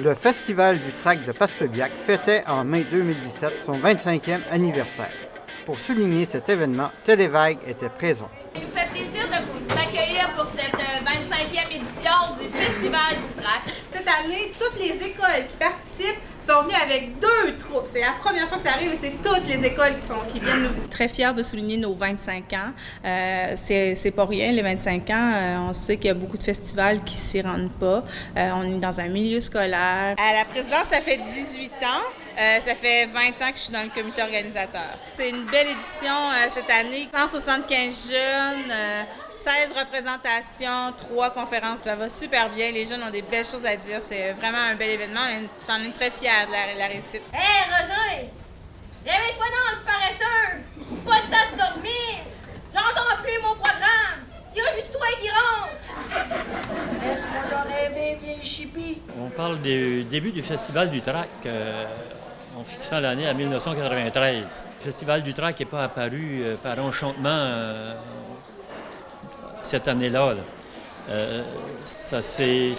Le Festival du Trac de Passepébiac fêtait en mai 2017 son 25e anniversaire. Pour souligner cet événement, Télévague était présent. Il nous fait plaisir de vous accueillir pour cette 25e édition du Festival du Trac. Cette année, toutes les écoles qui participent sont venues avec 2 troupes. C'est la première fois que ça arrive et c'est toutes les écoles qui viennent nous visiter. Très fiers de souligner nos 25 ans. C'est pas rien, les 25 ans. On sait qu'il y a beaucoup de festivals qui s'y rendent pas. On est dans un milieu scolaire. À la présidence, ça fait 18 ans. Ça fait 20 ans que je suis dans le comité organisateur. C'est une belle édition cette année. 175 jeunes, 16 représentations, 3 conférences. Ça va super bien. Les jeunes ont des belles choses à dire. C'est vraiment un bel événement. On est très fiers de la réussite. Hé, Roger! Réveille-toi donc, le paresseux! Pas de temps de dormir! J'entends plus mon programme! Il y a juste toi qui rentre! Laisse-moi donc rêver, vieille chipie! On parle du début du Festival du Trac en fixant l'année à 1993. Le Festival du Trac n'est pas apparu par enchantement cette année-là. Ça s'est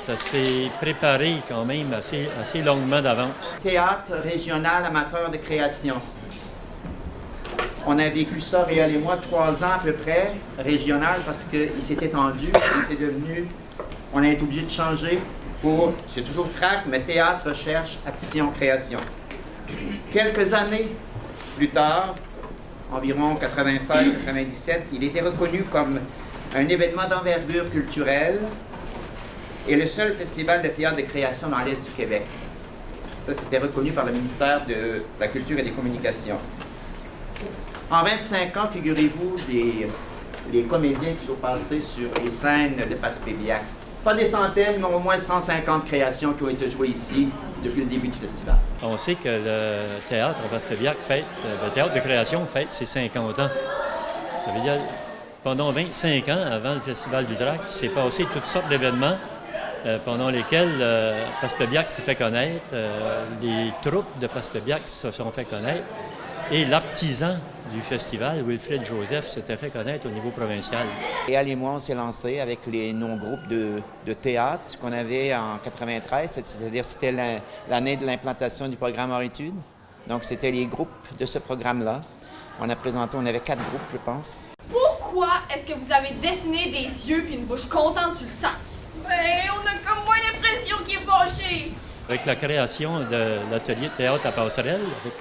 préparé quand même assez longuement d'avance. Théâtre régional amateur de création. On a vécu ça, Réal et moi, 3 ans à peu près, régional, parce qu'il s'est étendu et c'est devenu... On a été obligé de changer pour... C'est toujours TRAC, mais théâtre, recherche, action, création. Quelques années plus tard, environ 96-97, il était reconnu comme un événement d'envergure culturelle et le seul festival de théâtre de création dans l'Est du Québec. Ça, c'était reconnu par le ministère de la Culture et des Communications. En 25 ans, figurez-vous, les comédiens qui sont passés sur les scènes de Passepébiac. Pas des centaines, mais au moins 150 créations qui ont été jouées ici depuis le début du festival. On sait que le théâtre à Passepébiac le théâtre de création fête ses 50 ans. Ça veut dire pendant 25 ans, avant le Festival du Trac, il s'est passé toutes sortes d'événements pendant lesquels Passepébiac s'est fait connaître, les troupes de Passepébiac se sont fait connaître et l'artisan du festival, Wilfrid Joseph, s'était fait connaître au niveau provincial. Réal et moi, on s'est lancé avec nos groupes de théâtre qu'on avait en 93, c'est-à-dire c'était l'année de l'implantation du programme Hors-études. Donc c'était les groupes de ce programme-là. On avait 4 groupes, je pense. Pourquoi est-ce que vous avez dessiné des yeux puis une bouche contente sur le sac? Ben, on a comme moins l'impression qu'il est fâché. Avec la création de l'atelier de théâtre à Passerelle, avec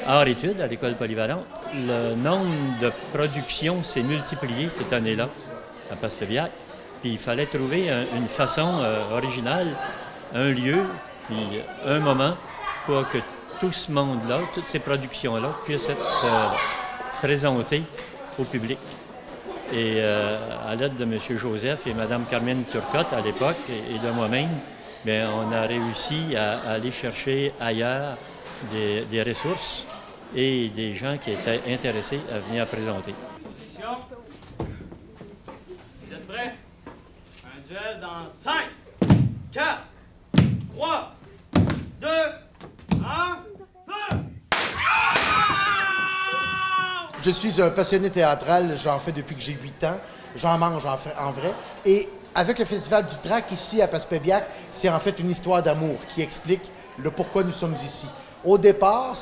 Hors-études à l'école polyvalente, le nombre de productions s'est multiplié cette année-là à Passepébiac. Puis il fallait trouver une façon originale, un lieu, puis un moment pour que tout ce monde-là, toutes ces productions-là puissent être présentées au public. Et à l'aide de M. Joseph et Mme Carmen Turcotte à l'époque et de moi-même, bien, on a réussi à aller chercher ailleurs des ressources et des gens qui étaient intéressés à venir présenter. Position. Vous êtes prêts? Un duel dans 5, 4, 3, 2, 1, feu! Je suis un passionné théâtral, j'en fais depuis que j'ai 8 ans. J'en mange en vrai. Et avec le Festival du Trac ici à Passepébiac, c'est en fait une histoire d'amour qui explique le pourquoi nous sommes ici. Au départ,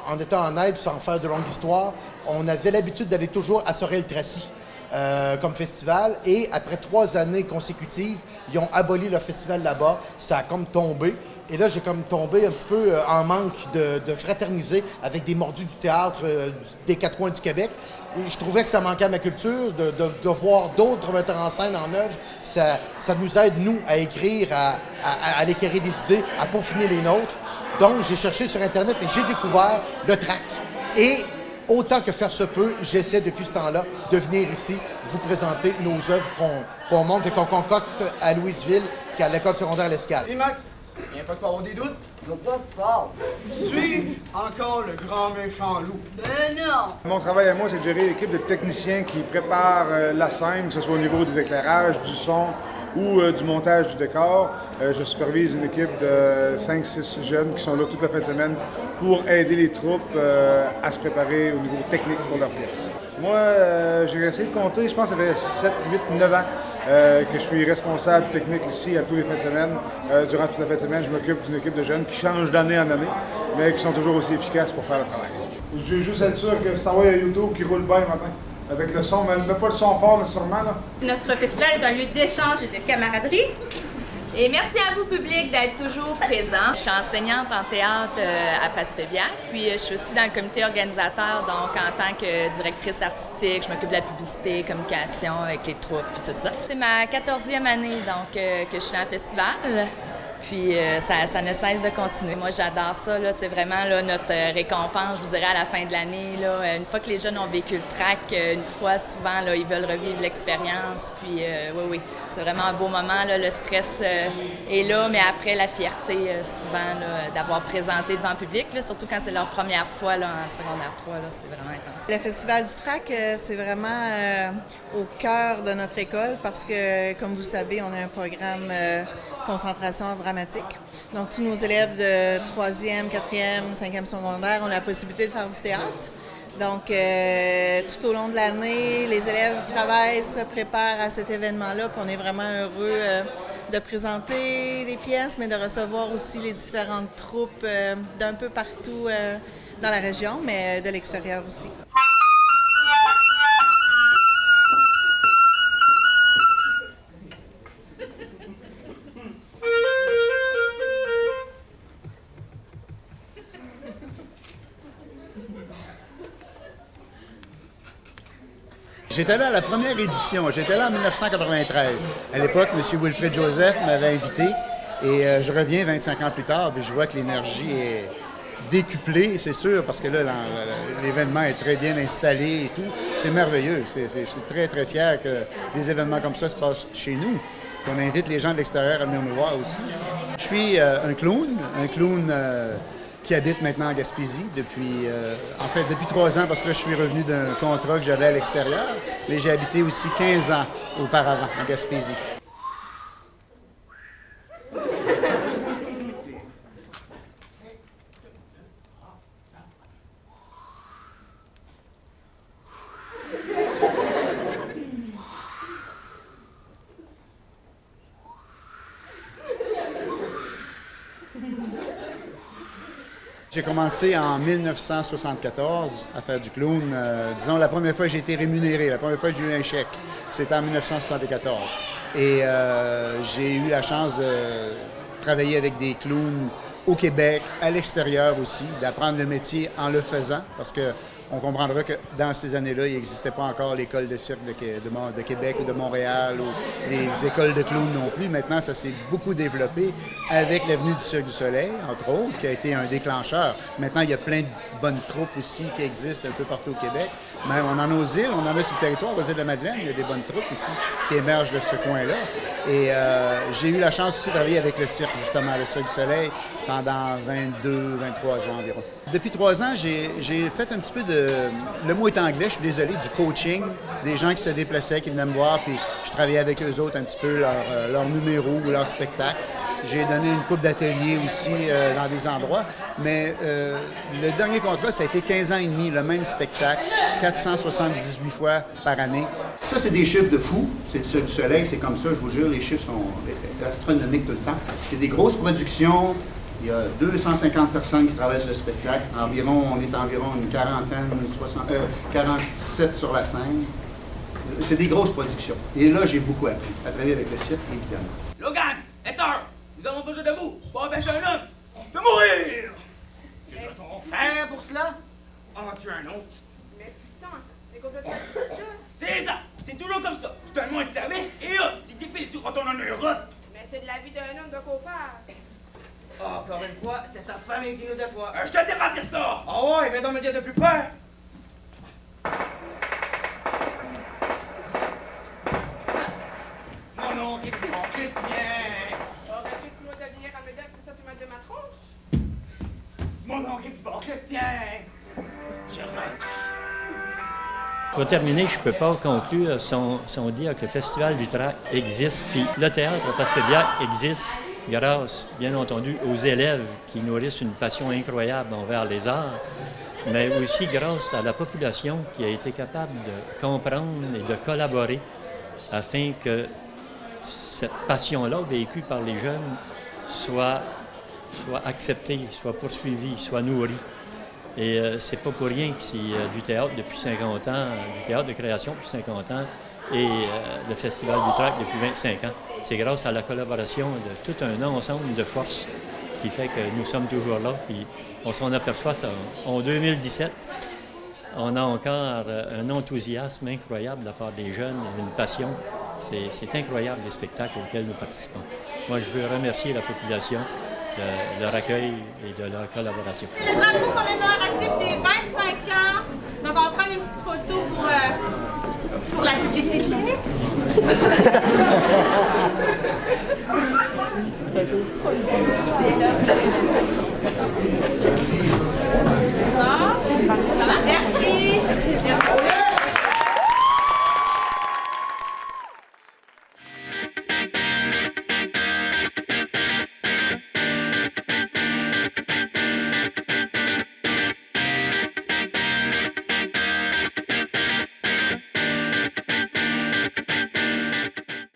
en étant en aide, sans faire de longue histoire, on avait l'habitude d'aller toujours à Sorel-Tracy comme festival. Et après 3 années consécutives, ils ont aboli le festival là-bas. Ça a comme tombé. Et là, j'ai comme tombé un petit peu en manque de fraterniser avec des mordus du théâtre des 4 coins du Québec. Et je trouvais que ça manquait à ma culture, de voir d'autres metteurs en scène en œuvre. Ça nous aide, nous, à écrire, à aller éclairer des idées, à peaufiner les nôtres. Donc, j'ai cherché sur Internet et j'ai découvert le Trac. Et autant que faire se peut, j'essaie depuis ce temps-là de venir ici vous présenter nos œuvres qu'on monte et qu'on concocte à Louisville, qui est à l'école secondaire L'Escale. Hey Max, il n'y a pas de avoir des doutes? Je pas fort. Suis-je encore le grand méchant loup? Ben non! Mon travail à moi, c'est de gérer l'équipe de techniciens qui préparent la scène, que ce soit au niveau des éclairages, du son ou du montage du décor. Je supervise une équipe de 5-6 jeunes qui sont là toute la fin de semaine pour aider les troupes à se préparer au niveau technique pour leur pièce. Moi, j'ai essayé de compter, je pense que ça fait 7, 8, 9 ans que je suis responsable technique ici à tous les fins de semaine. Durant toute la fin de semaine, je m'occupe d'une équipe de jeunes qui changent d'année en année, mais qui sont toujours aussi efficaces pour faire le travail. Je veux juste être sûr que c'est envoyé à YouTube qui roule bien matin. Avec le son, mais pas le son fort nécessairement. Là. Notre festival est un lieu d'échange et de camaraderie. Et merci à vous, public, d'être toujours présent. Je suis enseignante en théâtre à Passepébiac, puis je suis aussi dans le comité organisateur, donc en tant que directrice artistique, je m'occupe de la publicité, communication avec les troupes, puis tout ça. C'est ma 14e année donc que je suis dans le festival. Puis ça ne cesse de continuer. Moi, j'adore ça. Là. C'est vraiment là, notre récompense, je vous dirais, à la fin de l'année. Là. Une fois que les jeunes ont vécu le track, une fois, souvent, là, ils veulent revivre l'expérience. Puis oui, c'est vraiment un beau moment. Là. Le stress est là, mais après, la fierté, souvent, là, d'avoir présenté devant le public, là, surtout quand c'est leur première fois là, en secondaire 3, là, c'est vraiment intense. Le Festival du track, c'est vraiment au cœur de notre école parce que, comme vous le savez, on a un programme concentration dramatique. Donc, tous nos élèves de 3e, 4e, 5e secondaire ont la possibilité de faire du théâtre. Donc, tout au long de l'année, les élèves travaillent, se préparent à cet événement-là. Puis on est vraiment heureux de présenter les pièces, mais de recevoir aussi les différentes troupes d'un peu partout dans la région, mais de l'extérieur aussi. J'étais là à la première édition, j'étais là en 1993. À l'époque, M. Wilfrid Joseph m'avait invité et je reviens 25 ans plus tard puis je vois que l'énergie est décuplée, c'est sûr, parce que là, l'événement est très bien installé et tout. C'est merveilleux. Je suis très, très fier que des événements comme ça se passent chez nous, qu'on invite les gens de l'extérieur à venir nous voir aussi. Je suis un clown qui habite maintenant en Gaspésie depuis 3 ans, parce que là, je suis revenu d'un contrat que j'avais à l'extérieur, mais j'ai habité aussi 15 ans auparavant en Gaspésie. J'ai commencé en 1974 à faire du clown. Disons, la première fois que j'ai été rémunéré, la première fois que j'ai eu un chèque, c'était en 1974. Et j'ai eu la chance de travailler avec des clowns au Québec, à l'extérieur aussi, d'apprendre le métier en le faisant, parce que on comprendra que dans ces années-là, il n'existait pas encore l'école de cirque de Québec ou de Montréal ou les écoles de clown non plus. Maintenant, ça s'est beaucoup développé avec l'avenue du Cirque du Soleil, entre autres, qui a été un déclencheur. Maintenant, il y a plein de bonnes troupes aussi qui existent un peu partout au Québec. Mais on en a aux îles, on en a sur le territoire, aux îles de la Madeleine, il y a des bonnes troupes ici qui émergent de ce coin-là. Et j'ai eu la chance aussi de travailler avec le cirque, justement, le Cirque du Soleil, pendant 23 ans environ. Depuis 3 ans, j'ai fait un petit peu le mot est anglais, je suis désolé, du coaching, des gens qui se déplaçaient, qui venaient me voir, puis je travaillais avec eux autres un petit peu leur numéro ou leur spectacle. J'ai donné une couple d'ateliers aussi dans des endroits, mais le dernier contrat, ça a été 15 ans et demi, le même spectacle, 478 fois par année. Ça, c'est des chiffres de fou. C'est du Cirque du Soleil, c'est comme ça, je vous jure, les chiffres sont astronomiques tout le temps. C'est des grosses productions. Il y a 250 personnes qui travaillent sur le spectacle. On est environ une quarantaine, 47 sur la scène. C'est des grosses productions. Et là, j'ai beaucoup appris à travailler avec le cirque, évidemment. Logan, Hector, nous avons besoin de vous pour empêcher un homme de mourir. Que doit-on faire pour cela? En tuer un autre. Mais putain, c'est complètement... C'est ça! C'est toujours comme ça. Je donne moins de service et hop, tu défiles et tu retournes en Europe. Mais c'est de la vie d'un homme de qu'on parle. Encore une fois, c'est ta famille qui nous déçoit. Je te départir ça! Oh ouais, viens donc me dire de plus peur! Mon oncle est bon chrétien! Aurais-tu cru de venir à me dire que ça tu m'as de ma tronche? Mon oncle est bon chrétien! Je rentre. Pour terminer, je ne peux pas conclure si on dit que le Festival du track existe, puis le théâtre à Passepébiac existe grâce, bien entendu, aux élèves qui nourrissent une passion incroyable envers les arts, mais aussi grâce à la population qui a été capable de comprendre et de collaborer afin que cette passion-là vécue par les jeunes soit acceptée, soit poursuivie, soit nourrie. Et c'est pas pour rien que c'est du théâtre depuis 50 ans, du théâtre de création depuis 50 ans, et le Festival du Trac depuis 25 ans. C'est grâce à la collaboration de tout un ensemble de forces qui fait que nous sommes toujours là. Puis on s'en aperçoit en 2017. On a encore un enthousiasme incroyable de la part des jeunes, une passion. C'est incroyable les spectacles auxquels nous participons. Moi, je veux remercier la population de leur accueil et de leur collaboration. Le drapeau commémore